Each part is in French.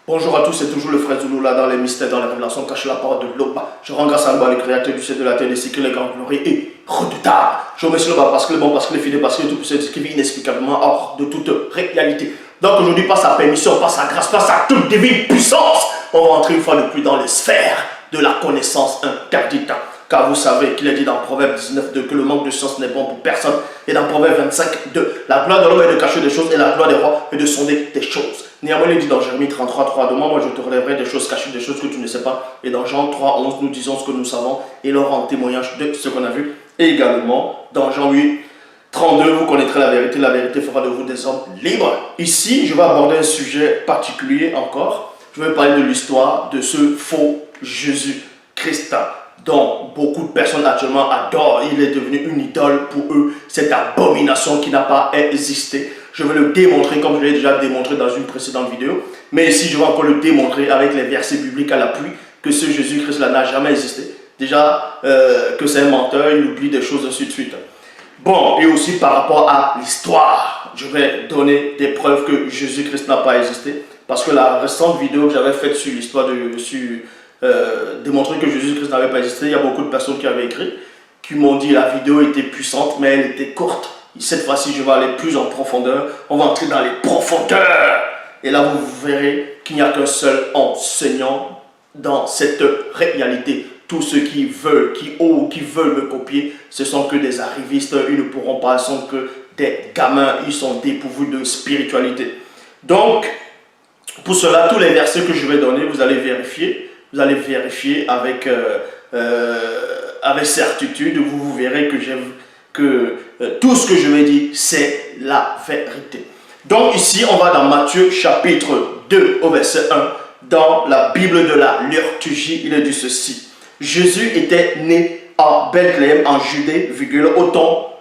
Bonjour à tous, c'est toujours le frère Zoulou là dans les mystères, dans les révélations cachées la parole de l'Oba. Je rends grâce à Allah, le créateur du ciel de la terre, des cycles, les grands glorieux et redoutables. Je remercie le bas parce qu'il est bon, parce qu'il est fidèle, parce qu'il est tout puissant, qui vit inexplicablement hors de toute réalité. Donc aujourd'hui, par sa permission, par sa grâce, par sa toute divine puissance, on va entrer une fois de plus dans les sphères de la connaissance interdite. Car vous savez qu'il est dit dans Proverbe 19.2 que le manque de science n'est bon pour personne. Et dans Proverbe 25.2, la gloire de l'homme est de cacher des choses et la gloire des rois est de sonder des choses. Néanmoins, il est dit dans Jérémie 33.3, demain, moi je te relèverai des choses cachées, des choses que tu ne sais pas. Et dans Jean 3.11, nous disons ce que nous savons et leur rend témoignage de ce qu'on a vu. Et également, dans Jean 8.32, vous connaîtrez la vérité fera de vous des hommes libres. Ici, je vais aborder un sujet particulier encore. Je vais parler de l'histoire de ce faux Jésus-Christ, dont beaucoup de personnes actuellement adorent. Il est devenu une idole pour eux, cette abomination qui n'a pas existé. Je vais le démontrer comme je l'ai déjà démontré dans une précédente vidéo. Mais ici, je vais encore le démontrer avec les versets bibliques à l'appui que ce Jésus-Christ-là n'a jamais existé. Déjà, que c'est un menteur, il oublie des choses ainsi de suite. Bon, et aussi par rapport à l'histoire, je vais donner des preuves que Jésus-Christ n'a pas existé. Parce que la récente vidéo que j'avais faite sur l'histoire démontrer que Jésus-Christ n'avait pas existé, il y a beaucoup de personnes qui avaient écrit, qui m'ont dit la vidéo était puissante, mais elle était courte. Cette fois-ci, je vais aller plus en profondeur. On va entrer dans les profondeurs. Et là, vous verrez qu'il n'y a qu'un seul enseignant dans cette réalité. Tous ceux qui veulent, qui veulent me copier, ce sont que des arrivistes. Ils ne pourront pas, ce sont que des gamins. Ils sont dépourvus de spiritualité. Donc, pour cela, tous les versets que je vais donner, vous allez vérifier. Vous allez vérifier avec certitude. Vous verrez que tout ce que je vais dire, c'est la vérité. Donc ici, on va dans Matthieu chapitre 2 au verset 1. Dans la Bible de la liturgie, il est dit ceci. Jésus était né à Bethléem en Judée, au temps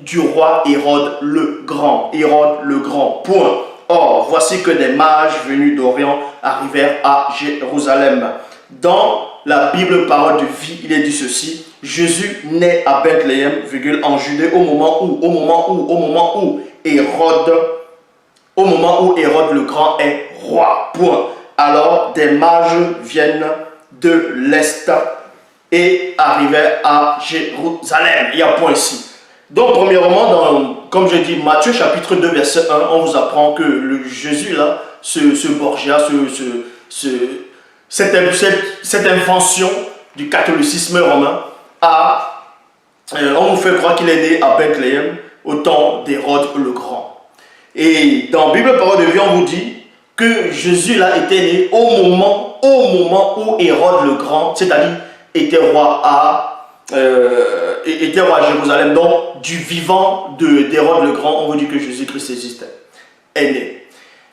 du roi Hérode le Grand. Hérode le Grand, point. Or, voici que des mages venus d'Orient arrivèrent à Jérusalem. Dans la Bible Parole de vie, il est dit ceci. Jésus naît à Bethléem, en Judée, au moment où Hérode le Grand est roi. Point. Alors, des mages viennent de l'Est et arrivèrent à Jérusalem. Il y a un point ici. Donc, premièrement, comme je dis, Matthieu chapitre 2, verset 1, on vous apprend que le Jésus, là, ce Borgia, cette invention du catholicisme romain, on vous fait croire qu'il est né à Bethléem au temps d'Hérode le Grand. Et dans Bible Parole de vie, on vous dit que Jésus là était né au moment où Hérode le Grand, c'est-à-dire était roi à Jérusalem. Donc du vivant d'Hérode le Grand, on vous dit que Jésus-Christ existait, est né.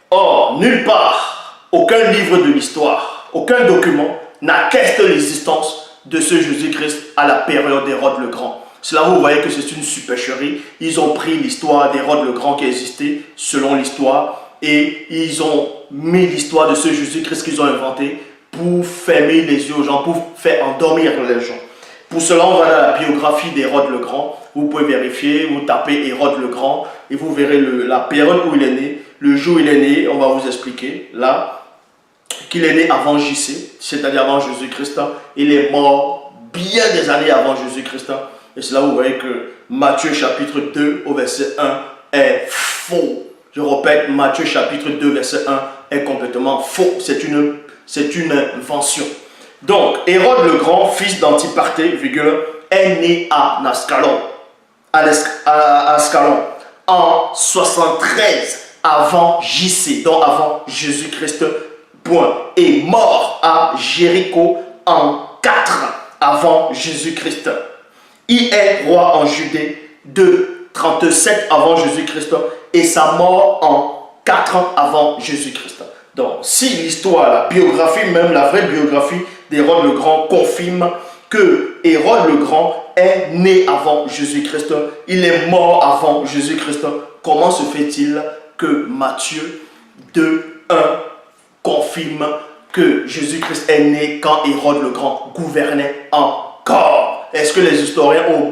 Or, nulle part, aucun livre de l'histoire, aucun document n'atteste l'existence de ce Jésus-Christ à la période d'Hérode le Grand. Cela, vous voyez que c'est une supercherie. Ils ont pris l'histoire d'Hérode le Grand qui existait selon l'histoire et ils ont mis l'histoire de ce Jésus-Christ qu'ils ont inventé pour fermer les yeux aux gens, pour faire endormir les gens. Pour cela, on va dans la biographie d'Hérode le Grand. Vous pouvez vérifier, vous tapez Hérode le Grand et vous verrez la période où il est né, le jour où il est né. On va vous expliquer là qu'il est né avant JC, c'est-à-dire avant Jésus-Christ. Il est mort bien des années avant Jésus-Christ. Et c'est là où vous voyez que Matthieu chapitre 2 au verset 1 est faux. Je répète, Matthieu chapitre 2 verset 1 est complètement faux. C'est une invention. Donc, Hérode le Grand, fils d'Antipater, est né à Ascalon, en 73 avant JC, donc avant Jésus-Christ, point. Et mort à Jéricho en 4 avant Jésus-Christ. Il est roi en Judée de 37 avant Jésus-Christ et sa mort en 4 ans avant Jésus-Christ. Donc, si l'histoire, la biographie, même la vraie biographie d'Hérode le Grand confirme que Hérode le Grand est né avant Jésus-Christ, il est mort avant Jésus-Christ, comment se fait-il que Matthieu 2, 1 confirme que Jésus-Christ est né quand Hérode le Grand gouvernait encore? Est-ce que les historiens ont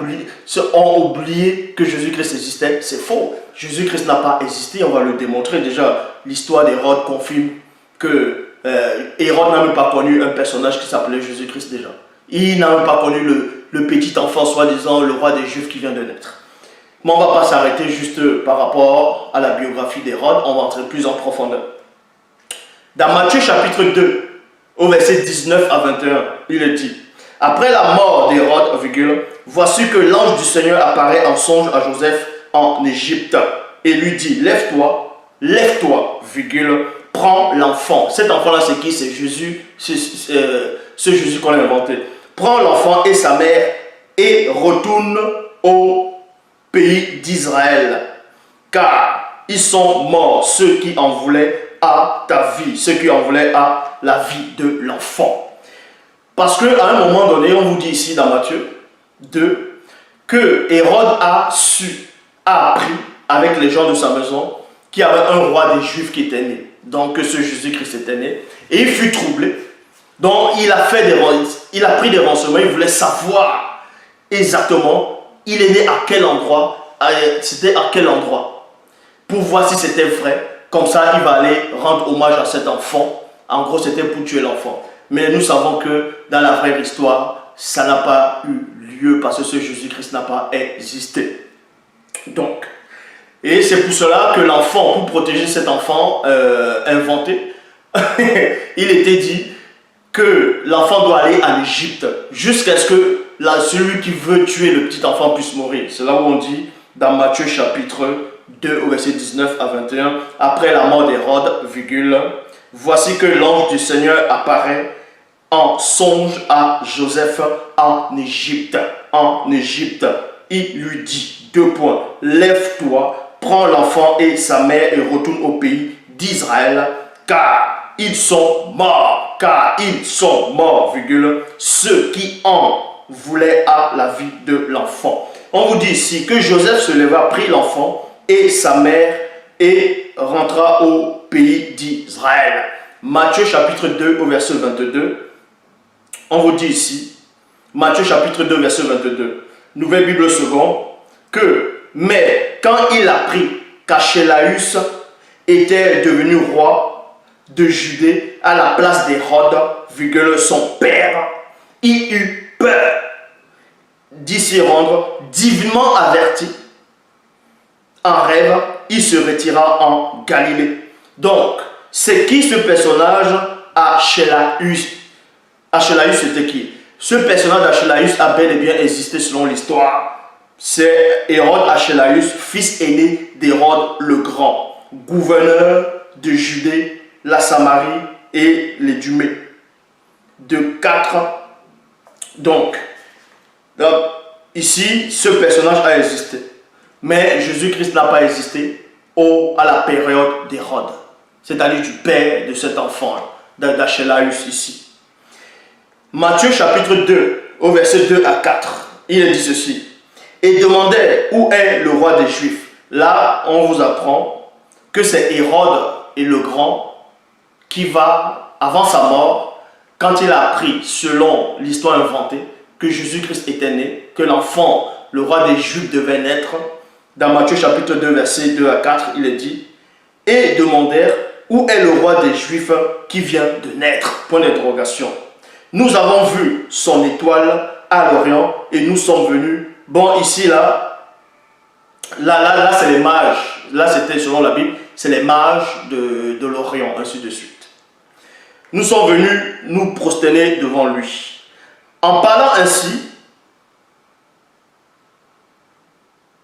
oublié que Jésus-Christ existait? C'est faux. Jésus-Christ n'a pas existé, on va le démontrer. Déjà, l'histoire d'Hérode confirme que Hérode n'a même pas connu un personnage qui s'appelait Jésus-Christ déjà. Il n'a même pas connu le petit enfant, soi-disant le roi des Juifs qui vient de naître. Mais on ne va pas s'arrêter juste par rapport à la biographie d'Hérode, on va entrer plus en profondeur. Dans Matthieu chapitre 2, au verset 19 à 21, il est dit: après la mort d'Hérode, voici que l'ange du Seigneur apparaît en songe à Joseph en Égypte et lui dit: lève-toi, prends l'enfant. Cet enfant-là, c'est qui? C'est Jésus, ce Jésus qu'on a inventé. Prends l'enfant et sa mère et retourne au pays d'Israël, car ils sont morts, ceux qui en voulaient à ta vie, ceux qui en voulaient à la vie de l'enfant. Parce qu'à un moment donné, on vous dit ici dans Matthieu 2, que Hérode a appris avec les gens de sa maison qu'il y avait un roi des Juifs qui était né. Donc que ce Jésus-Christ était né. Et il fut troublé. Donc il a pris des renseignements, il voulait savoir exactement il est né à quel endroit, c'était à quel endroit, pour voir si c'était vrai. Comme ça, il va aller rendre hommage à cet enfant. En gros, c'était pour tuer l'enfant. Mais nous savons que dans la vraie histoire, ça n'a pas eu lieu parce que ce Jésus-Christ n'a pas existé. Donc, et c'est pour cela que l'enfant, pour protéger cet enfant inventé, il était dit que l'enfant doit aller en Égypte jusqu'à ce que celui qui veut tuer le petit enfant puisse mourir. C'est là où on dit dans Matthieu chapitre 2 au verset 19 à 21, après la mort d'Hérode, voici que l'ange du Seigneur apparaît en songe à Joseph en Égypte. Il lui dit, lève-toi, prends l'enfant et sa mère et retourne au pays d'Israël, car ils sont morts, ceux qui en voulaient à la vie de l'enfant. On vous dit ici que Joseph se leva, prit l'enfant et sa mère et rentra au pays d'Israël. Matthieu chapitre 2 au verset 22. On vous dit ici, Matthieu chapitre 2 verset 22, Nouvelle Bible seconde, mais quand il apprit qu'Archélaüs était devenu roi de Judée à la place d'Hérode, son père, il eut peur d'y s'y rendre, divinement averti. En rêve, il se retira en Galilée. Donc, c'est qui ce personnage Archélaüs? Archélaüs, c'était qui? Ce personnage d'Archélaüs a bel et bien existé selon l'histoire. C'est Hérode Archélaüs, fils aîné d'Hérode le Grand, gouverneur de Judée, la Samarie et les Dumées. De 4. Donc, ici, ce personnage a existé. Mais Jésus-Christ n'a pas existé à la période d'Hérode. C'est-à-dire du père de cet enfant, d'Archélaüs ici. Matthieu chapitre 2, au verset 2 à 4, il est dit ceci. Et demandait où est le roi des Juifs. Là, on vous apprend que c'est Hérode et le Grand qui va, avant sa mort, quand il a appris, selon l'histoire inventée, que Jésus-Christ était né, que l'enfant, le roi des Juifs, devait naître. Dans Matthieu chapitre 2, verset 2 à 4, il est dit, et demandèrent où est le roi des Juifs qui vient de naître. Point d'interrogation. Nous avons vu son étoile à l'Orient et nous sommes venus. Bon, ici, là c'est les mages. Là, c'était selon la Bible, c'est les mages de l'Orient, ainsi de suite. Nous sommes venus nous prosterner devant lui. En parlant ainsi,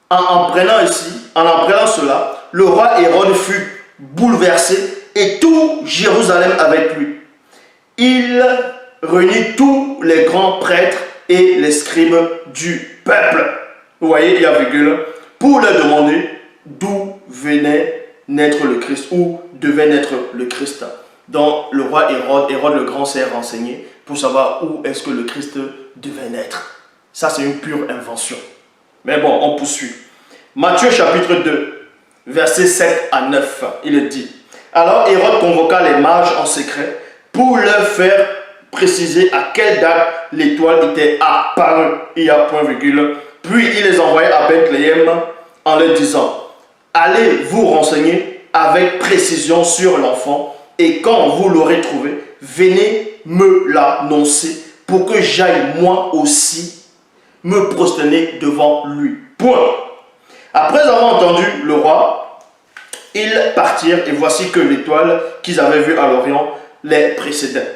en apprenant cela, le roi Hérode fut bouleversé et tout Jérusalem avec lui. Il réunit tous les grands prêtres et les scribes du peuple. Vous voyez, il y a virgule, pour leur demander d'où venait naître le Christ, où devait naître le Christ. Donc le roi Hérode le Grand s'est renseigné pour savoir où est-ce que le Christ devait naître. Ça, c'est une pure invention. Mais bon, on poursuit. Matthieu chapitre 2, versets 7 à 9, il est dit. Alors Hérode convoqua les mages en secret pour leur faire préciser à quelle date l'étoile était apparue. Il y a point virgule. Puis il les envoya à Bethléem en leur disant, allez vous renseigner avec précision sur l'enfant, et quand vous l'aurez trouvé, venez me l'annoncer pour que j'aille moi aussi me prosterner devant lui. Point. Après avoir entendu le roi, ils partirent et voici que l'étoile qu'ils avaient vue à l'Orient les précédait.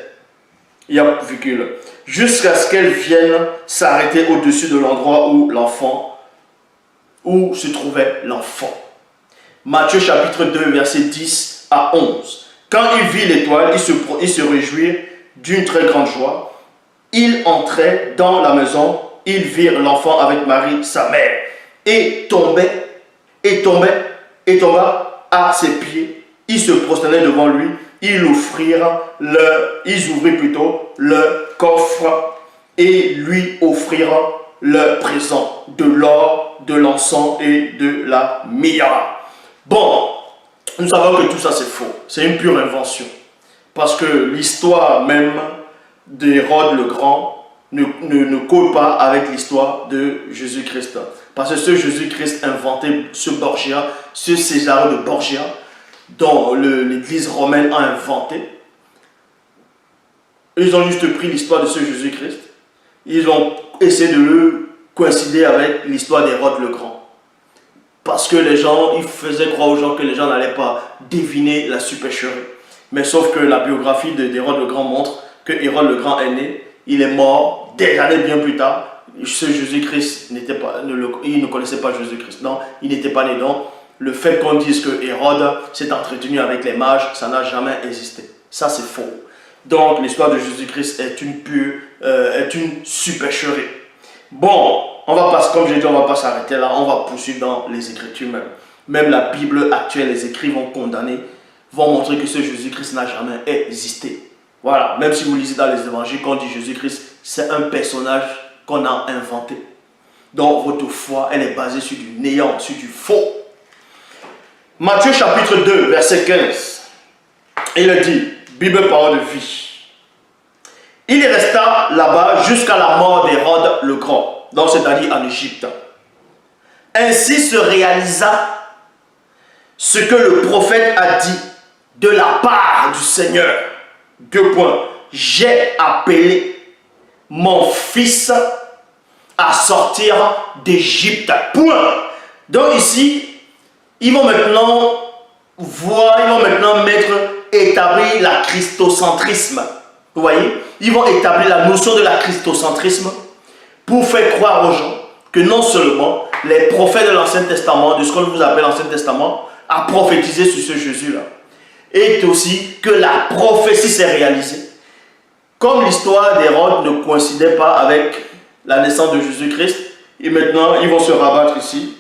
Il y a virgule. Jusqu'à ce qu'elle vienne s'arrêter au-dessus de l'endroit où se trouvait l'enfant. Matthieu chapitre 2, verset 10 à 11. Quand il vit l'étoile, il se réjouit d'une très grande joie. Il entrait dans la maison, ils virent l'enfant avec Marie, sa mère, et tomba à ses pieds. Ils se prosternaient devant lui. Ils ouvrirent le coffre et lui offrirent le présent de l'or, de l'encens et de la myrrhe. Bon, nous savons que tout ça c'est faux. C'est une pure invention. Parce que l'histoire même d'Hérode le Grand ne colle pas avec l'histoire de Jésus-Christ. Parce que ce Jésus-Christ inventé, ce Borgia, ce César de Borgia, dont l'église romaine a inventé. Ils ont juste pris l'histoire de ce Jésus-Christ. Ils ont essayé de le coïncider avec l'histoire d'Hérode le Grand. Parce que les gens, ils faisaient croire aux gens que les gens n'allaient pas deviner la supercherie. Mais sauf que la biographie d'Hérode le Grand montre que Hérode le Grand est né, il est mort des années bien plus tard. Ce Jésus-Christ il ne connaissait pas Jésus-Christ. Non, il n'était pas né. Donc, le fait qu'on dise que Hérode s'est entretenu avec les mages, ça n'a jamais existé. Ça, c'est faux. Donc, l'histoire de Jésus-Christ est une supercherie. Bon, comme j'ai dit, on ne va pas s'arrêter là. On va poursuivre dans les Écritures même. Même la Bible actuelle, les écrits vont condamner, vont montrer que ce Jésus-Christ n'a jamais existé. Voilà, même si vous lisez dans les évangiles, quand on dit Jésus-Christ, c'est un personnage qu'on a inventé. Donc, votre foi, elle est basée sur du néant, sur du faux. Matthieu chapitre 2, verset 15. Il dit, Bible parole de vie. Il resta là-bas jusqu'à la mort d'Hérode le Grand, donc c'est-à-dire en Égypte. Ainsi se réalisa ce que le prophète a dit de la part du Seigneur. 2 points. J'ai appelé mon fils à sortir d'Égypte. Point. Donc ici, ils vont maintenant établir la christocentrisme. Vous voyez? Ils vont établir la notion de la christocentrisme pour faire croire aux gens que non seulement les prophètes de l'Ancien Testament, de ce qu'on vous appelle l'Ancien Testament, a prophétisé sur ce Jésus-là. Et aussi que la prophétie s'est réalisée. Comme l'histoire d'Hérode ne coïncidait pas avec la naissance de Jésus-Christ, et maintenant ils vont se rabattre ici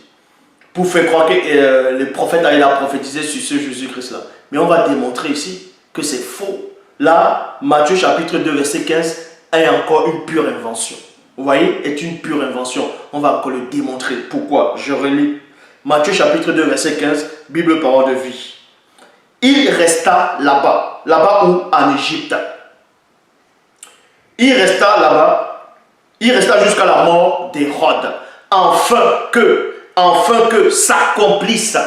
pour faire croire que les prophètes allaient la prophétiser sur ce Jésus-Christ-là. Mais on va démontrer ici que c'est faux. Là, Matthieu chapitre 2, verset 15 est encore une pure invention. Vous voyez, est une pure invention. On va encore le démontrer. Pourquoi? Je relis. Matthieu chapitre 2, verset 15, Bible parole de vie. Il resta là-bas. Là-bas où? En Égypte. Il resta là-bas. Il resta jusqu'à la mort d'Hérode. Afin que s'accomplisse.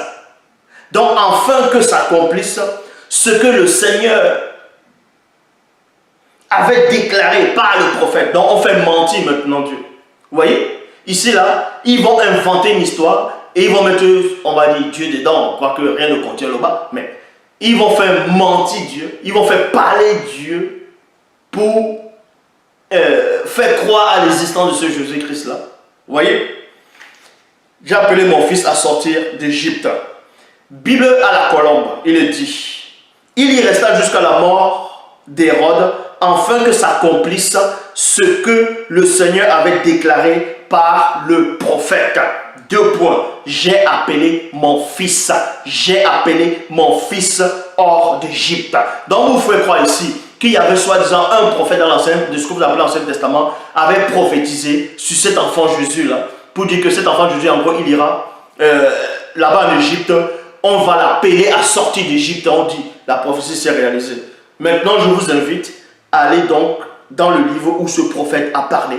Donc, afin que s'accomplisse ce que le Seigneur avait déclaré par le prophète. Donc, on fait mentir maintenant Dieu. Vous voyez? Ici, là, ils vont inventer une histoire et ils vont mettre, on va dire, Dieu dedans. Quoique rien ne contient là-bas. Mais ils vont faire mentir Dieu. Ils vont faire parler Dieu pour faire croire à l'existence de ce Jésus-Christ-là. Vous voyez? J'ai appelé mon fils à sortir d'Égypte. Bible à la colombe, il dit, il y resta jusqu'à la mort d'Hérode, afin que s'accomplisse ce que le Seigneur avait déclaré par le prophète. 2 points. J'ai appelé mon fils hors d'Égypte. Donc vous pouvez croire ici qu'il y avait soi-disant un prophète dans de ce que vous appelez l'Ancien Testament, avait prophétisé sur cet enfant Jésus-là, pour dire que cet enfant Jésus, en gros, il ira là-bas en Égypte, on va l'appeler à sortir d'Égypte, on dit, la prophétie s'est réalisée. Maintenant, je vous invite à aller donc dans le livre où ce prophète a parlé,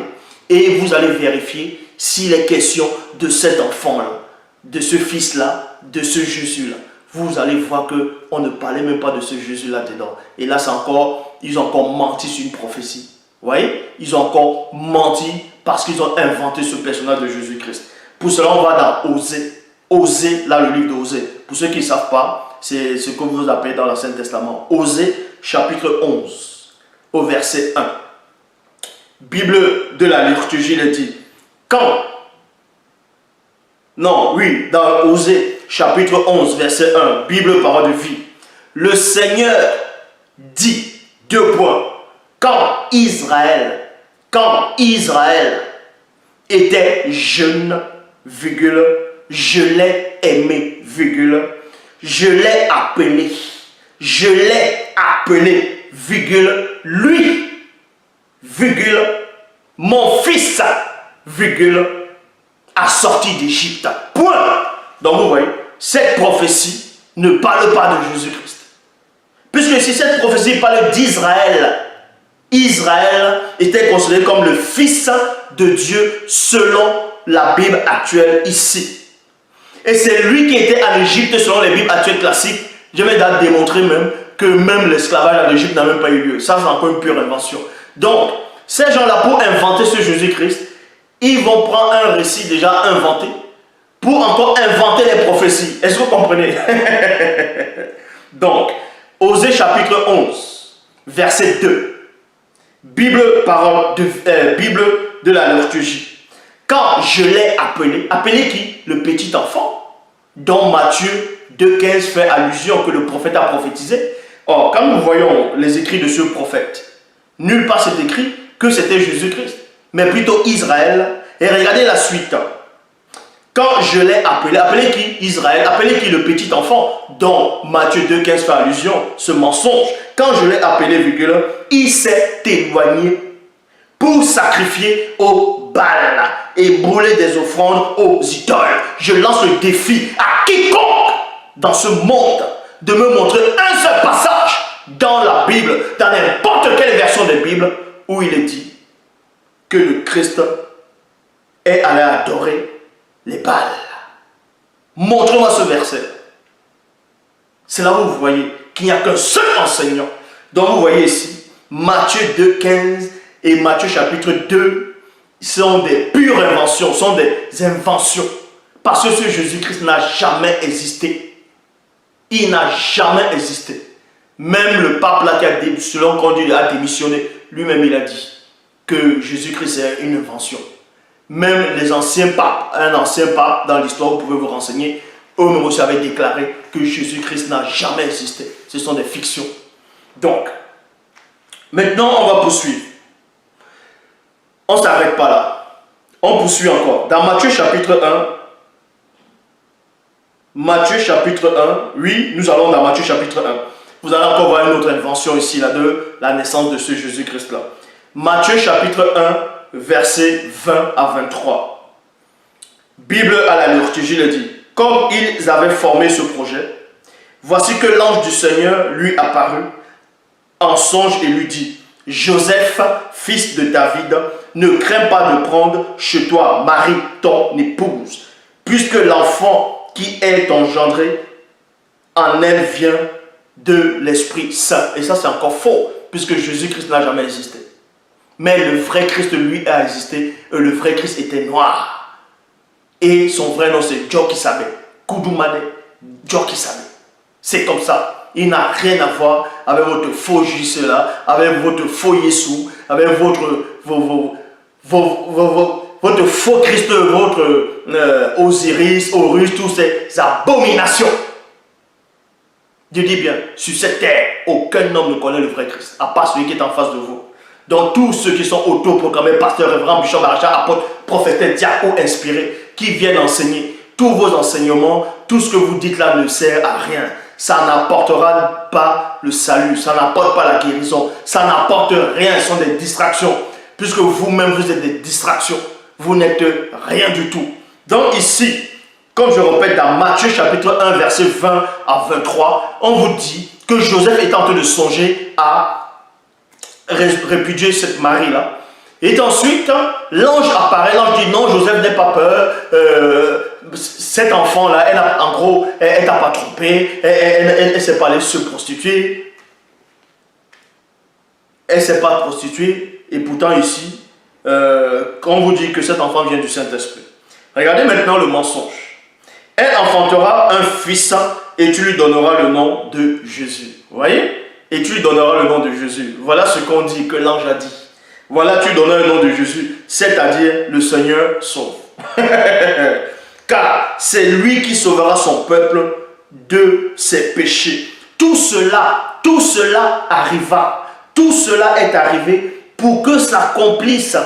et vous allez vérifier s'il est question de cet enfant-là, de ce fils-là, de ce Jésus-là. vous allez voir qu'on ne parlait même pas de ce Jésus là-dedans. Et là, ils ont encore menti sur une prophétie. Vous voyez? Ils ont encore menti parce qu'ils ont inventé ce personnage de Jésus-Christ. Pour cela, on va dans Osée. Osée, là, le livre d'Osée. Pour ceux qui ne savent pas, c'est ce que vous appelez dans l'Ancien Testament. Osée, chapitre 11, au verset 1. Bible de la liturgie, il dit, dans Osée, chapitre 11, verset 1, Bible, parole de vie. Le Seigneur dit, quand Israël était jeune, je l'ai aimé, je l'ai appelé, lui, mon fils, a sorti d'Égypte. Point. Donc vous voyez, cette prophétie ne parle pas de Jésus-Christ. Puisque si cette prophétie parle d'Israël, Israël était considéré comme le fils de Dieu selon la Bible actuelle ici. Et c'est lui qui était en Égypte selon les Bibles actuelles classiques. Je vais démontrer même que même l'esclavage en Égypte n'a même pas eu lieu. Ça, c'est encore une pure invention. Donc, ces gens-là, pour inventer ce Jésus-Christ, ils vont prendre un récit déjà inventé pour encore inventer les prophéties. Est-ce que vous comprenez? Donc, Osée chapitre 11, verset 2. Bible de la liturgie. Quand je l'ai appelé qui? Le petit enfant, dont Matthieu 2,15 fait allusion que le prophète a prophétisé. Or, quand nous voyons les écrits de ce prophète, nulle part c'est écrit que c'était Jésus-Christ, mais plutôt Israël. Et regardez la suite. Quand je l'ai appelé qui? Israël. Appelé qui? Le petit enfant, dont Matthieu 2,15 fait allusion, ce mensonge. Quand je l'ai appelé, il s'est éloigné pour sacrifier au Baal et brûler des offrandes aux idoles. Je lance le défi à quiconque dans ce monde de me montrer un seul passage dans la Bible, dans n'importe quelle version de la Bible, où il est dit que le Christ est allé adorer les Baals. Montrez-moi ce verset. C'est là où vous voyez qu'il n'y a qu'un seul enseignant. Donc vous voyez ici, Matthieu 2,15 et Matthieu chapitre 2 sont des pures inventions, sont des inventions. Parce que ce Jésus-Christ n'a jamais existé. Il n'a jamais existé. Même le pape là qui a démissionné, lui-même il a dit que Jésus-Christ est une invention. Même les anciens papes, un ancien pape dans l'histoire, vous pouvez vous renseigner, eux-mêmes aussi avaient déclaré que Jésus-Christ n'a jamais existé. Ce sont des fictions. Donc, maintenant on va poursuivre. On ne s'arrête pas là. On poursuit encore. Dans Matthieu chapitre 1, oui, nous allons dans Matthieu chapitre 1. Vous allez encore voir une autre invention ici, là, de la naissance de ce Jésus-Christ-là. Matthieu chapitre 1, versets 20 à 23. Bible à la liturgie le dit. Comme ils avaient formé ce projet, voici que l'ange du Seigneur lui apparut en songe et lui dit, Joseph, fils de David, ne crains pas de prendre chez toi Marie, ton épouse, puisque l'enfant qui est engendré en elle vient de l'Esprit Saint. Et ça, c'est encore faux, puisque Jésus-Christ n'a jamais existé. Mais le vrai Christ, lui, a existé. Et le vrai Christ était noir. Et son vrai nom, c'est Djokisabe. Koudoumane Djokisabe. C'est comme ça. Il n'a rien à voir avec votre faux Jésus là, avec votre faux Yeshua, avec votre faux Christ, votre Osiris, Horus, toutes ces abominations. Je dis bien, sur cette terre, aucun homme ne connaît le vrai Christ, à part celui qui est en face de vous. Donc tous ceux qui sont autoproclamés, pasteurs, révérends, bishop, marachas, apôtres, prophètes, diacres ou inspirés, qui viennent enseigner, tous vos enseignements, tout ce que vous dites là ne sert à rien. Ça n'apportera pas le salut, ça n'apporte pas la guérison, ça n'apporte rien, ce sont des distractions. Puisque vous-même vous êtes des distractions, vous n'êtes rien du tout. Donc ici, comme je répète dans Matthieu chapitre 1 verset 20 à 23, on vous dit que Joseph est en train de songer à répudier cette Marie-là. Et ensuite, l'ange apparaît, l'ange dit non, Joseph, n'aie pas peur, cet enfant-là, en gros, elle t'a pas trompé, elle ne s'est pas allée se prostituer, elle ne s'est pas prostituée, et pourtant ici, on vous dit que cet enfant vient du Saint-Esprit. Regardez maintenant le mensonge. Elle enfantera un fils et tu lui donneras le nom de Jésus. Vous voyez? Et tu lui donneras le nom de Jésus. Voilà ce qu'on dit, que l'ange a dit. Voilà, tu donneras le nom de Jésus, c'est-à-dire le Seigneur sauve. Car c'est lui qui sauvera son peuple de ses péchés. Tout cela arriva. Tout cela est arrivé pour que s'accomplisse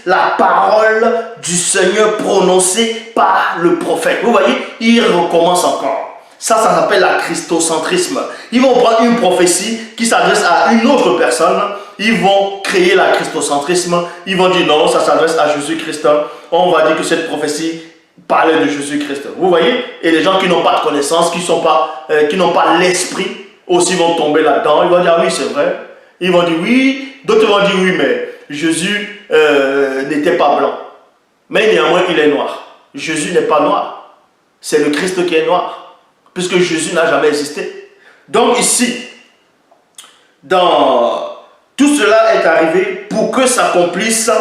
la parole du Seigneur prononcée par le prophète. Vous voyez, il recommence encore. Ça s'appelle la christocentrisme. Ils vont prendre une prophétie qui s'adresse à une autre personne. Ils vont créer la christocentrisme. Ils vont dire non, ça s'adresse à Jésus-Christ. On va dire que cette prophétie parlait de Jésus-Christ. Vous voyez? Et les gens qui n'ont pas de connaissance, qui n'ont pas l'esprit, aussi vont tomber là-dedans. Ils vont dire oui, c'est vrai. Ils vont dire oui. D'autres vont dire oui, mais Jésus n'était pas blanc. Mais néanmoins, il est noir. Jésus n'est pas noir. C'est le Christ qui est noir. Puisque Jésus n'a jamais existé. Donc ici, tout cela est arrivé pour que s'accomplisse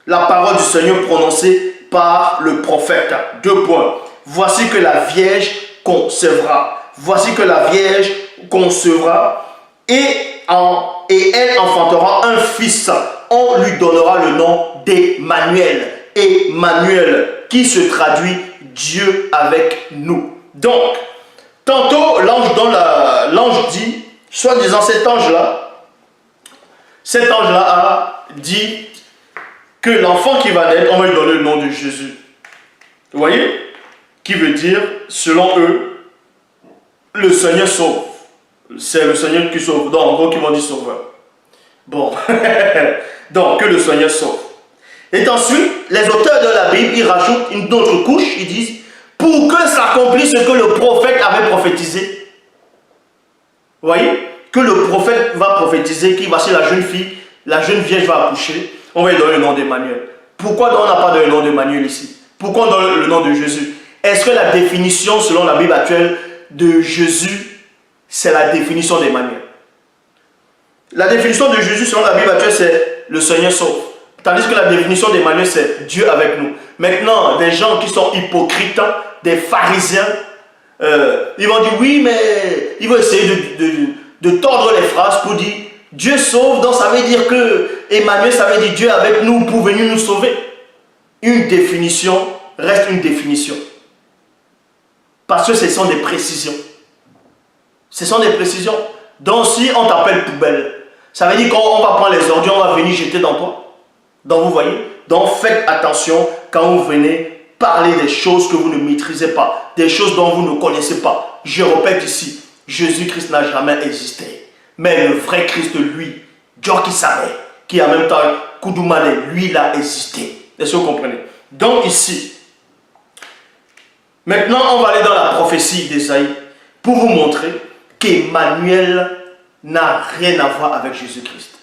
la parole du Seigneur prononcée par le prophète. 2 points. Voici que la Vierge concevra. Voici que la Vierge concevra et elle enfantera un fils. On lui donnera le nom d'Emmanuel. Emmanuel, qui se traduit Dieu avec nous. Donc, tantôt, l'ange dit, soi-disant cet ange-là a dit que l'enfant qui va naître, on va lui donner le nom de Jésus. Vous voyez? Qui veut dire, selon eux, le Seigneur sauve. C'est le Seigneur qui sauve. Donc, en gros, qui vont dire sauveur. Bon. Donc, que le Seigneur sauve. Et ensuite, les auteurs de la Bible, ils rajoutent une autre couche, ils disent, pour que s'accomplisse ce que le prophète avait prophétisé. Vous voyez? Que le prophète va prophétiser, qui voici la jeune fille, la jeune vierge va accoucher, on va lui donner le nom d'Emmanuel. Pourquoi on n'a pas donné le nom d'Emmanuel ici? Pourquoi on donne le nom de Jésus? Est-ce que la définition, selon la Bible actuelle, de Jésus, c'est la définition d'Emmanuel? La définition de Jésus, selon la Bible actuelle, c'est le Seigneur sauve. Tandis que la définition d'Emmanuel, c'est Dieu avec nous. Maintenant, des gens qui sont hypocrites, des pharisiens, ils vont dire oui, mais ils vont essayer de tordre les phrases pour dire Dieu sauve, donc ça veut dire que Emmanuel, ça veut dire Dieu avec nous pour venir nous sauver. Une définition reste une définition. Parce que ce sont des précisions. Ce sont des précisions. Donc si on t'appelle poubelle, ça veut dire qu'on va prendre les ordures, on va venir jeter dans toi. Donc vous voyez, donc faites attention quand vous venez parler des choses que vous ne maîtrisez pas, des choses dont vous ne connaissez pas. Je répète ici, Jésus-Christ n'a jamais existé. Mais le vrai Christ, lui, Dieu qui savait, qui en même temps, Koudoumane, lui, il a existé. Est-ce que vous comprenez? Donc ici, maintenant on va aller dans la prophétie d'Ésaïe pour vous montrer qu'Emmanuel n'a rien à voir avec Jésus-Christ.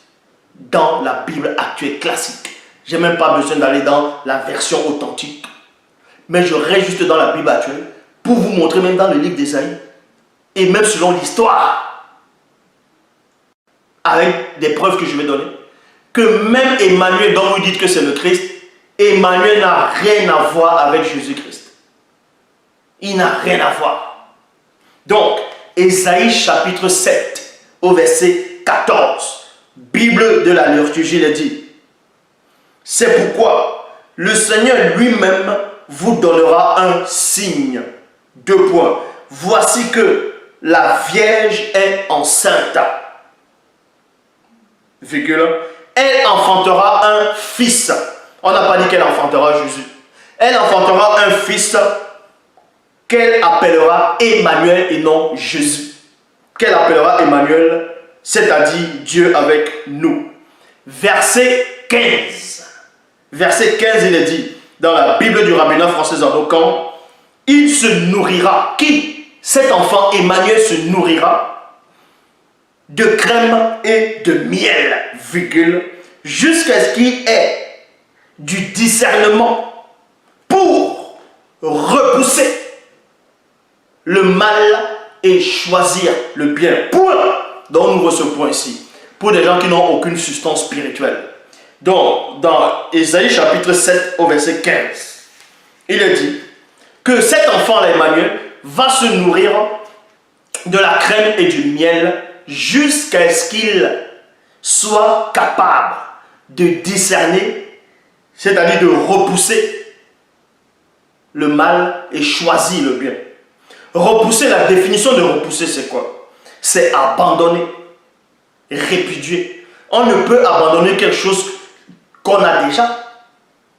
Dans la Bible actuelle classique. Je n'ai même pas besoin d'aller dans la version authentique. Mais je reste juste dans la Bible actuelle pour vous montrer, même dans le livre d'Ésaïe, et même selon l'histoire, avec des preuves que je vais donner, que même Emmanuel, dont vous dites que c'est le Christ, Emmanuel n'a rien à voir avec Jésus-Christ. Il n'a rien à voir. Donc, Ésaïe chapitre 7, au verset 14, Bible de la liturgie le dit. C'est pourquoi le Seigneur lui-même vous donnera un signe. 2 points. Voici que la Vierge est enceinte. Virgule. Elle enfantera un fils. On n'a pas dit qu'elle enfantera Jésus. Elle enfantera un fils qu'elle appellera Emmanuel et non Jésus. Qu'elle appellera Emmanuel, c'est-à-dire Dieu avec nous. Verset 15. Verset 15, il est dit, dans la Bible du rabbinat français Zadokan, il se nourrira. Qui? Cet enfant Emmanuel se nourrira de crème et de miel, virgule, jusqu'à ce qu'il y ait du discernement pour repousser le mal et choisir le bien. Point. Donc, on voit ce point ici. Pour des gens qui n'ont aucune substance spirituelle. Donc, dans Ésaïe chapitre 7 au verset 15, il est dit que cet enfant-là, Emmanuel, va se nourrir de la crème et du miel jusqu'à ce qu'il soit capable de discerner, c'est-à-dire de repousser le mal et choisir le bien. Repousser, la définition de repousser, c'est quoi? C'est abandonner, répudier. On ne peut abandonner quelque chose qu'on a déjà.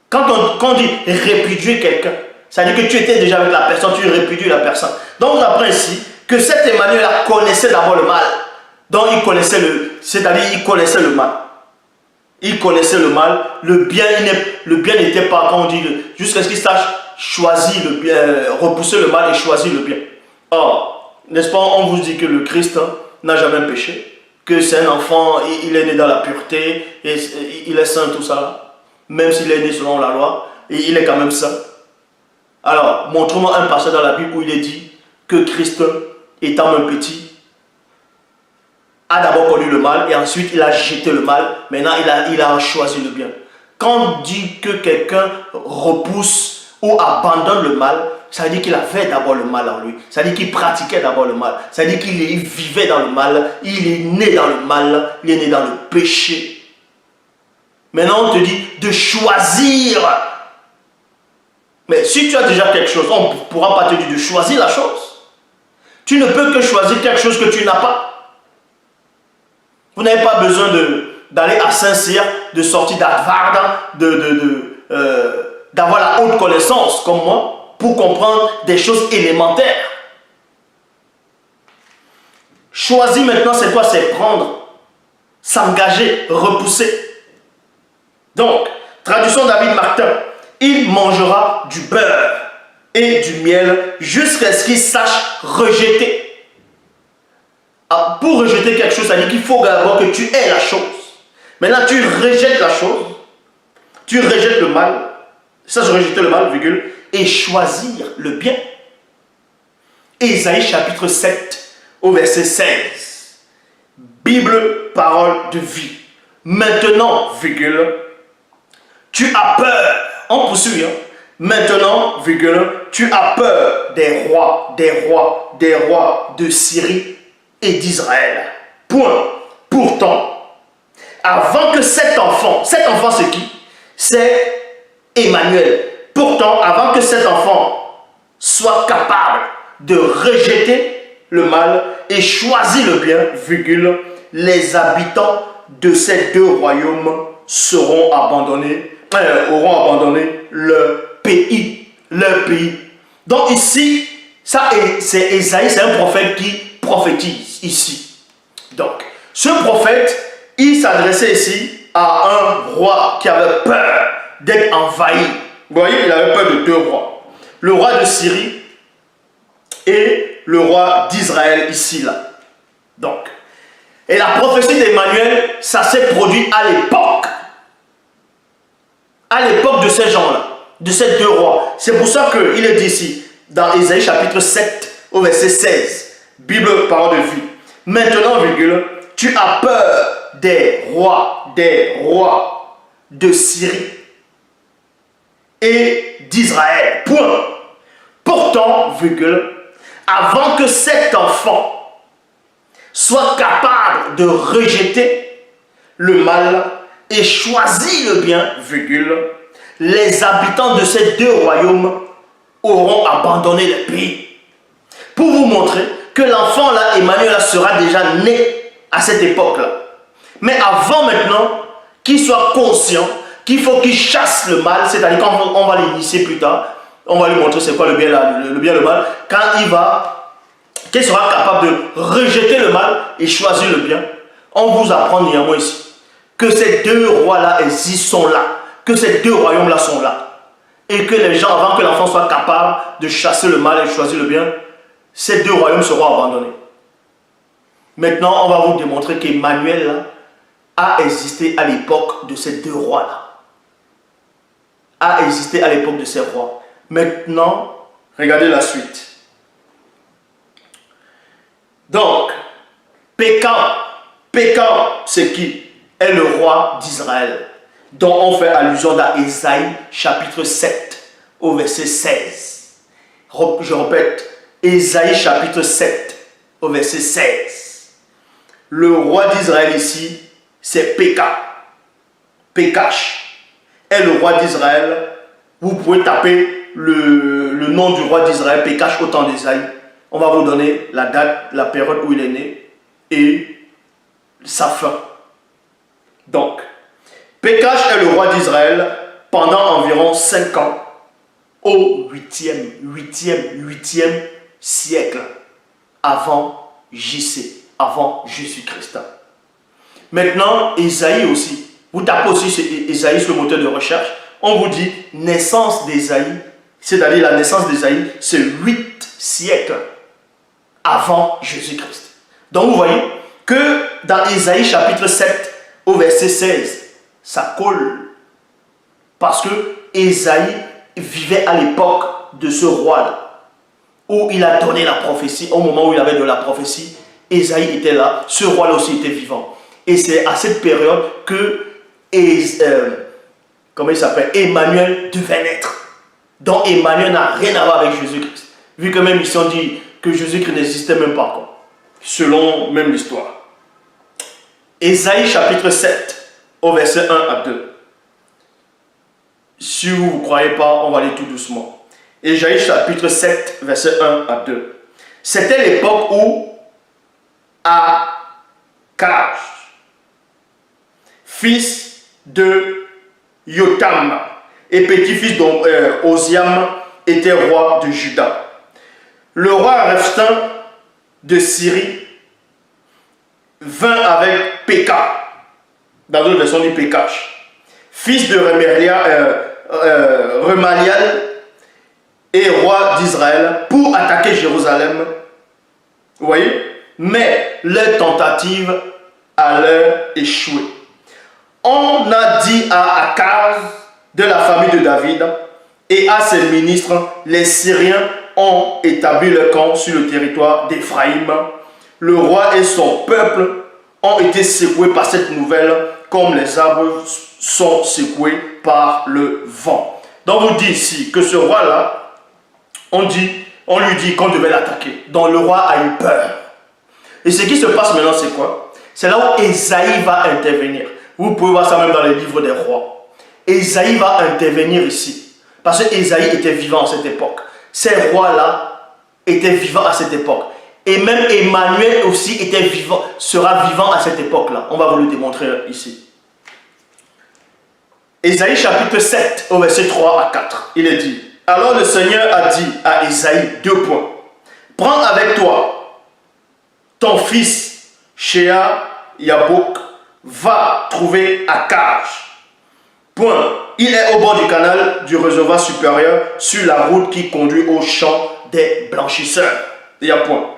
Quand on dit répudier quelqu'un, ça veut dire que tu étais déjà avec la personne, tu répudies la personne. Donc on apprend ici que cet Emmanuel connaissait d'abord le mal. Donc il connaissait il connaissait le mal. Il connaissait le mal. Le bien n'était pas, quand on dit, jusqu'à ce qu'il sache choisir le bien, repousser le mal et choisir le bien. Or, n'est-ce pas, on vous dit que le Christ n'a jamais péché, que c'est un enfant, il est né dans la pureté, et il est saint, tout ça, même s'il est né selon la loi, et il est quand même saint. Alors, montre-moi un passage dans la Bible où il est dit que Christ, étant un petit, a d'abord connu le mal, et ensuite il a jeté le mal, maintenant il a choisi le bien. Quand on dit que quelqu'un repousse ou abandonne le mal, ça veut dire qu'il avait d'abord le mal en lui. Ça veut dire qu'il pratiquait d'abord le mal. Ça veut dire qu'il vivait dans le mal. Il est né dans le mal. Il est né dans le péché. Maintenant, on te dit de choisir. Mais si tu as déjà quelque chose, on ne pourra pas te dire de choisir la chose. Tu ne peux que choisir quelque chose que tu n'as pas. Vous n'avez pas besoin d'aller à Saint-Cyr, de sortir d'Harvard, d'avoir la haute connaissance comme moi, pour comprendre des choses élémentaires. Choisir maintenant, c'est quoi? C'est prendre, s'engager, repousser. Donc, traduction David Martin, il mangera du beurre et du miel jusqu'à ce qu'il sache rejeter. Pour rejeter quelque chose, ça veut dire qu'il faut d'abord que tu aies la chose. Maintenant, tu rejettes la chose, tu rejettes le mal, ça c'est rejeter le mal, virgule, et choisir le bien. Ésaïe chapitre 7 au verset 16. Bible, parole de vie. Maintenant, virgule, tu as peur. On poursuit. Maintenant, virgule, tu as peur des rois de Syrie et d'Israël. Point. Pourtant, avant que cet enfant c'est qui? C'est Emmanuel. Pourtant, avant que cet enfant soit capable de rejeter le mal et choisir le bien, virgule, les habitants de ces deux royaumes auront abandonné leur pays. Donc ici, c'est Ésaïe, c'est un prophète qui prophétise ici. Donc, ce prophète, il s'adressait ici à un roi qui avait peur d'être envahi. Vous voyez, il avait peur de deux rois. Le roi de Syrie et le roi d'Israël ici, là. Donc, et la prophétie d'Emmanuel, ça s'est produit à l'époque. À l'époque de ces gens-là, de ces deux rois. C'est pour ça qu'il est dit ici, dans Ésaïe chapitre 7, au verset 16. Bible, parole de vie. Maintenant, virgule, tu as peur des rois de Syrie et d'Israël. Point. Pourtant, virgule, avant que cet enfant soit capable de rejeter le mal et choisir le bien, virgule, les habitants de ces deux royaumes auront abandonné le pays. Pour vous montrer que l'enfant là, Emmanuel là, sera déjà né à cette époque-là. Mais avant maintenant, qu'il soit conscient qu'il faut qu'il chasse le mal, c'est-à-dire quand on va l'initier plus tard, on va lui montrer c'est quoi le bien, le mal, qu'il sera capable de rejeter le mal et choisir le bien. On vous apprend néanmoins ici que ces deux rois-là existent, sont là, que ces deux royaumes-là sont là, et que les gens, avant que l'enfant soit capable de chasser le mal et choisir le bien, ces deux royaumes seront abandonnés. Maintenant, on va vous démontrer qu'Emmanuel a existé à l'époque de ces deux rois-là. A existé à l'époque de ces rois. Maintenant, regardez la suite. Donc, Pécan, c'est qui? Est le roi d'Israël, dont on fait allusion dans Ésaïe chapitre 7 au verset 16. Je répète, Ésaïe chapitre 7 au verset 16. Le roi d'Israël ici, c'est Pécache est le roi d'Israël. Vous pouvez taper le nom du roi d'Israël, Pécache au temps d'Ésaïe. On va vous donner la date, la période où il est né et sa fin. Donc, Pécache est le roi d'Israël pendant environ 5 ans au 8e siècle avant JC, avant Jésus-Christ. Maintenant, Ésaïe aussi. Vous tapez aussi Ésaïe sur le moteur de recherche. On vous dit naissance d'Ésaïe, c'est-à-dire la naissance d'Ésaïe, c'est 8 siècles avant Jésus-Christ. Donc vous voyez que dans Ésaïe chapitre 7 au verset 16, ça colle. Parce que Ésaïe vivait à l'époque de ce roi-là, où il a donné la prophétie. Au moment où il avait de la prophétie, Ésaïe était là, ce roi-là aussi était vivant. Et c'est à cette période que comment il s'appelle, Emmanuel devait naître. Donc Emmanuel n'a rien à voir avec Jésus-Christ. Vu que même ils ont dit que Jésus-Christ n'existait même pas encore, selon même l'histoire. Ésaïe chapitre 7 au verset 1 à 2. Si vous ne croyez pas, on va aller tout doucement. Ésaïe chapitre 7 verset 1 à 2. C'était l'époque où Akaz, fils de Yotam et petit-fils d'Oziam, était roi de Juda. Le roi Rephtin de Syrie vint avec Péka, dans d'autres versions dit Pécache, fils de Remaliel et roi d'Israël, pour attaquer Jérusalem. Vous voyez? Mais leur tentative allait échouer. On a dit à Akaz de la famille de David et à ses ministres, les Syriens ont établi le camp sur le territoire d'Éphraïm. Le roi et son peuple ont été secoués par cette nouvelle, comme les arbres sont secoués par le vent. Donc on dit ici que ce roi-là, on lui dit qu'on devait l'attaquer. Donc le roi a eu peur. Et ce qui se passe maintenant, c'est quoi? C'est là où Ésaïe va intervenir. Vous pouvez voir ça même dans les livres des rois. Ésaïe va intervenir ici. Parce que Ésaïe était vivant à cette époque. Ces rois-là étaient vivants à cette époque. Et même Emmanuel aussi était vivant, sera vivant à cette époque-là. On va vous le démontrer ici. Ésaïe chapitre 7 au verset 3 à 4. Il est dit: alors le Seigneur a dit à Ésaïe, 2 points. Prends avec toi ton fils Shéa Yabouk, va trouver Akaz. Point. Il est au bord du canal du réservoir supérieur, sur la route qui conduit au champ des blanchisseurs. Il y a point.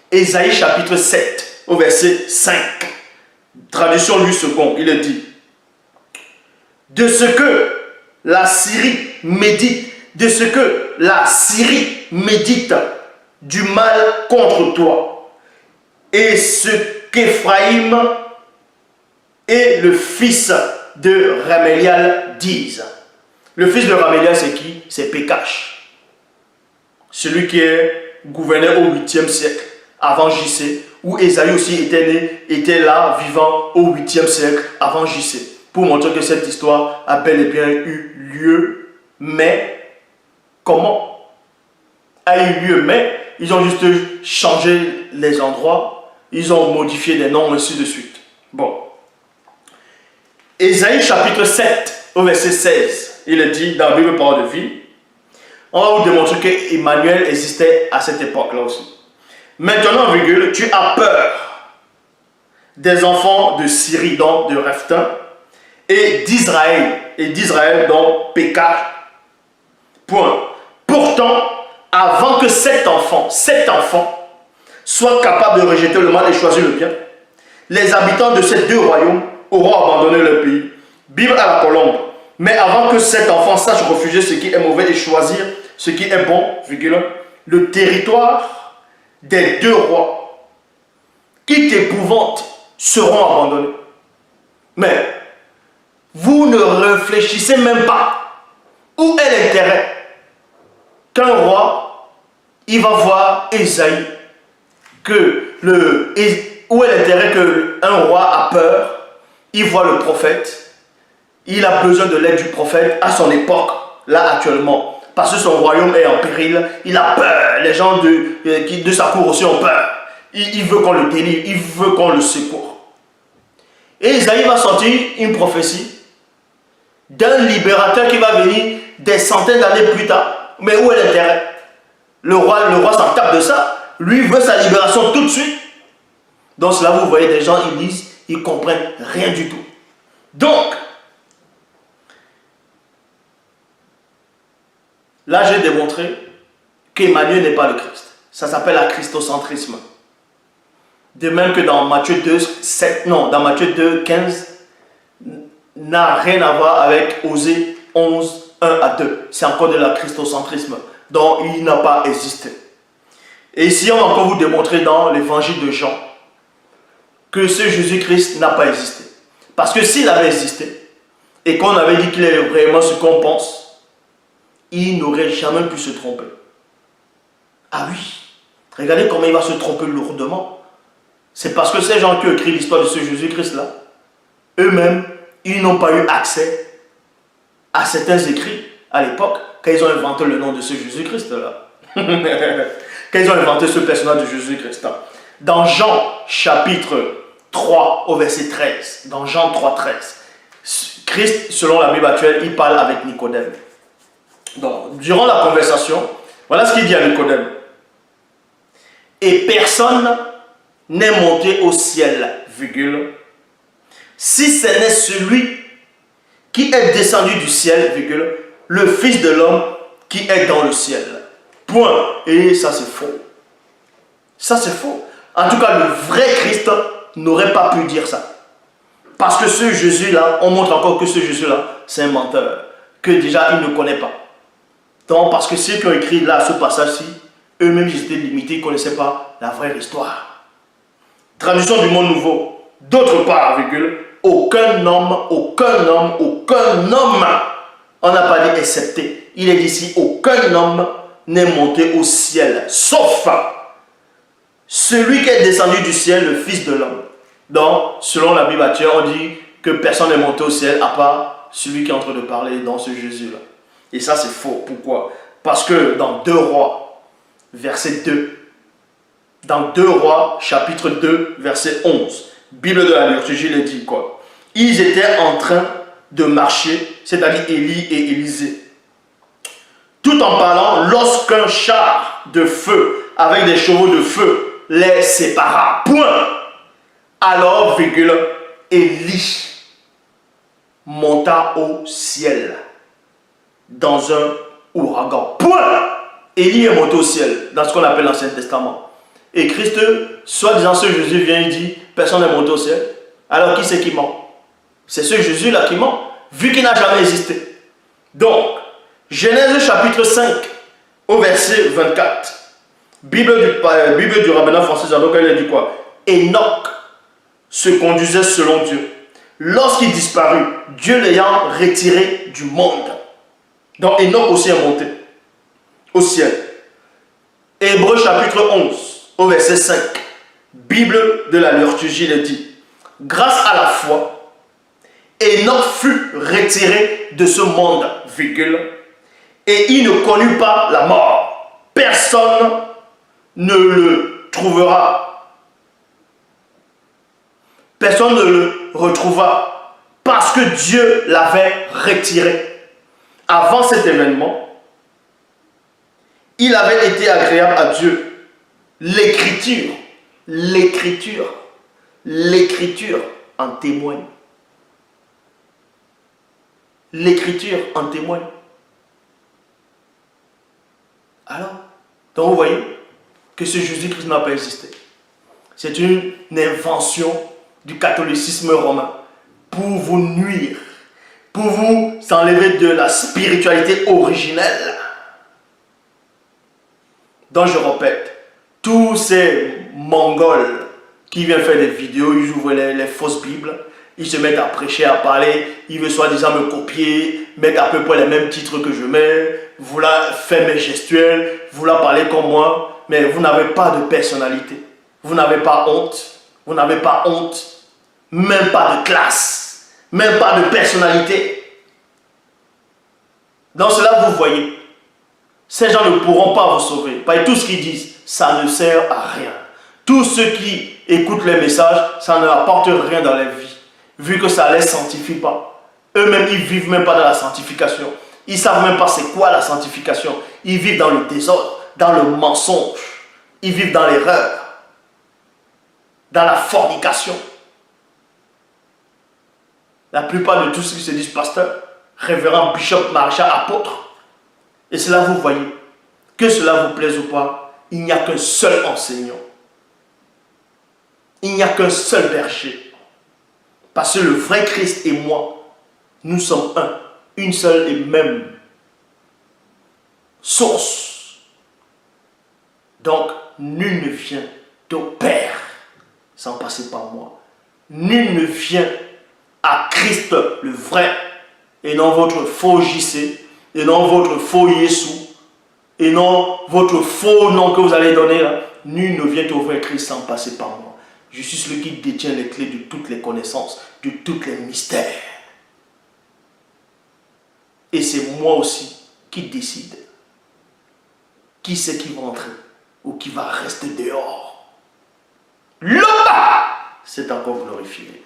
Ésaïe chapitre 7 au verset 5. Traduction lui second, il est dit: de ce que la Syrie médite, du mal contre toi, et ce qu'Éphraïm et le fils de Ramélial disent. Le fils de Ramélial, c'est qui? C'est Pécache. Celui qui est gouverné au 8e siècle, avant JC, où Ésaïe aussi était né, était là, vivant au 8e siècle, avant JC. Pour montrer que cette histoire a bel et bien eu lieu, mais comment a eu lieu? Mais ils ont juste changé les endroits, ils ont modifié les noms, ainsi de suite. Bon. Ésaïe chapitre 7 au verset 16, il est dit dans la Bible Parole de vie, on va vous démontrer qu'Emmanuel existait à cette époque-là aussi. Maintenant, virgule, tu as peur des enfants de Syrie, donc de Rephtin, et d'Israël, donc Péka. Point. Pourtant, avant que cet enfant soit capable de rejeter le mal et choisir le bien, les habitants de ces deux royaumes auront abandonné leur pays. Bible à la colombe. Mais avant que cet enfant sache refuser ce qui est mauvais et choisir ce qui est bon, virgule, le territoire des deux rois qui t'épouvantent seront abandonnés. Mais vous ne réfléchissez même pas. Où est l'intérêt qu'un roi, il va voir Ésaïe, où est l'intérêt qu'un roi a peur, il voit le prophète, il a besoin de l'aide du prophète à son époque, là actuellement, parce que son royaume est en péril, il a peur, les gens de sa cour aussi ont peur, il veut qu'on le délivre, il veut qu'on le secoue. Et Isaïe va sortir une prophétie d'un libérateur qui va venir des centaines d'années plus tard. Mais où est l'intérêt? Le roi s'en tape de ça. Lui veut sa libération tout de suite. Donc cela, vous voyez, des gens, ils lisent, ils comprennent rien du tout. Donc, là, j'ai démontré qu'Emmanuel n'est pas le Christ. Ça s'appelle un christocentrisme. De même que dans Matthieu 2, 15, n'a rien à voir avec Osée 11, 1 à 2. C'est encore de la christocentrisme dont il n'a pas existé. Et ici, on va encore vous démontrer dans l'évangile de Jean que ce Jésus-Christ n'a pas existé. Parce que s'il avait existé et qu'on avait dit qu'il est vraiment ce qu'on pense, il n'aurait jamais pu se tromper. Ah oui, regardez comment il va se tromper lourdement. C'est parce que ces gens qui ont écrit l'histoire de ce Jésus-Christ-là, eux-mêmes, ils n'ont pas eu accès à certains écrits à l'époque, quand ils ont inventé le nom de ce Jésus-Christ-là. Quand ils ont inventé ce personnage de Jésus-Christ. Dans Jean, chapitre 3, au verset 13, dans Jean 3, 13, Christ, selon la Bible actuelle, il parle avec Nicodème. Donc, durant la conversation, voilà ce qu'il dit à Nicodème. Et personne n'est monté au ciel, virgule, si ce n'est celui qui est descendu du ciel, virgule, le Fils de l'homme qui est dans le ciel. Point. Et ça, c'est faux. Ça, c'est faux. En tout cas, le vrai Christ n'aurait pas pu dire ça. Parce que ce Jésus-là, on montre encore que ce Jésus-là, c'est un menteur, que déjà, il ne connaît pas. Donc, parce que ceux qui ont écrit là, ce passage-ci, eux-mêmes, ils étaient limités, ils ne connaissaient pas la vraie histoire. Traduction du monde nouveau. D'autre part, virgule, aucun homme, on n'a pas dit excepté. Il est dit ici, aucun homme n'est monté au ciel, sauf celui qui est descendu du ciel, le Fils de l'homme. Donc, selon la Bible actuelle, on dit que personne n'est monté au ciel à part celui qui est en train de parler dans ce Jésus-là. Et ça, c'est faux. Pourquoi? Parce que dans 2 Rois, verset 2, dans 2 Rois, chapitre 2, verset 11, Bible de la liturgie, il est dit quoi? Ils étaient en train de marcher, c'est-à-dire Élie et Élisée, tout en parlant, lorsqu'un char de feu, avec des chevaux de feu, les sépara. Point. Alors, virgule, Élie monta au ciel dans un ouragan. Point. Élie est monté au ciel dans ce qu'on appelle l'Ancien Testament. Et Christ, soi-disant ce Jésus vient et dit, personne n'est monté au ciel. Alors qui c'est qui ment? C'est ce Jésus-là qui ment, vu qu'il n'a jamais existé. Donc, Genèse chapitre 5, au verset 24. Bible du rabbinat français, donc elle a dit quoi? Enoch se conduisait selon Dieu. Lorsqu'il disparut, Dieu l'ayant retiré du monde. Donc Enoch aussi est monté au ciel. Hébreux chapitre 11, au verset 5. Bible de la liturgie, il est dit, grâce à la foi, Enoch fut retiré de ce monde, virgule, et il ne connut pas la mort. Personne ne le trouvera. Personne ne le retrouva parce que Dieu l'avait retiré. Avant cet événement, il avait été agréable à Dieu. L'écriture en témoigne. L'écriture en témoigne. Alors, donc vous voyez que ce Jésus-Christ n'a pas existé. C'est une invention du catholicisme romain pour vous nuire, pour vous enlever de la spiritualité originelle. Donc je répète, tous ces Mongols qui viennent faire des vidéos, ils ouvrent les fausses Bibles, ils se mettent à prêcher, à parler, ils veulent soi-disant me copier, mettre à peu près les mêmes titres que je mets, vouloir faire mes gestuels, vouloir parler comme moi, mais vous n'avez pas de personnalité. Vous n'avez pas honte, vous n'avez pas honte, même pas de classe, même pas de personnalité. Dans cela, vous voyez, ces gens ne pourront pas vous sauver. Parce que tout ce qu'ils disent, ça ne sert à rien. Tous ceux qui écoutent les messages, ça ne leur apporte rien dans leur vie, vu que ça ne les sanctifie pas. Eux-mêmes, ils ne vivent même pas dans la sanctification. Ils ne savent même pas c'est quoi la sanctification. Ils vivent dans le désordre, dans le mensonge. Ils vivent dans l'erreur, dans la fornication. La plupart de tous ceux qui se disent pasteur, révérend, bishop, maréchal, apôtre. Et cela, vous voyez, que cela vous plaise ou pas, il n'y a qu'un seul enseignant. Il n'y a qu'un seul berger. Parce que le vrai Christ et moi, nous sommes un, une seule et même source. Donc, nul ne vient au Père sans passer par moi. Nul ne vient à Christ le vrai et non votre faux JC et non votre faux Yeshua et non votre faux nom que vous allez donner là. Nul ne vient au vrai Christ sans passer par moi. Je suis celui qui détient les clés de toutes les connaissances, de tous les mystères. Et c'est moi aussi qui décide qui c'est qui va entrer ou qui va rester dehors. L'homme, c'est encore glorifié.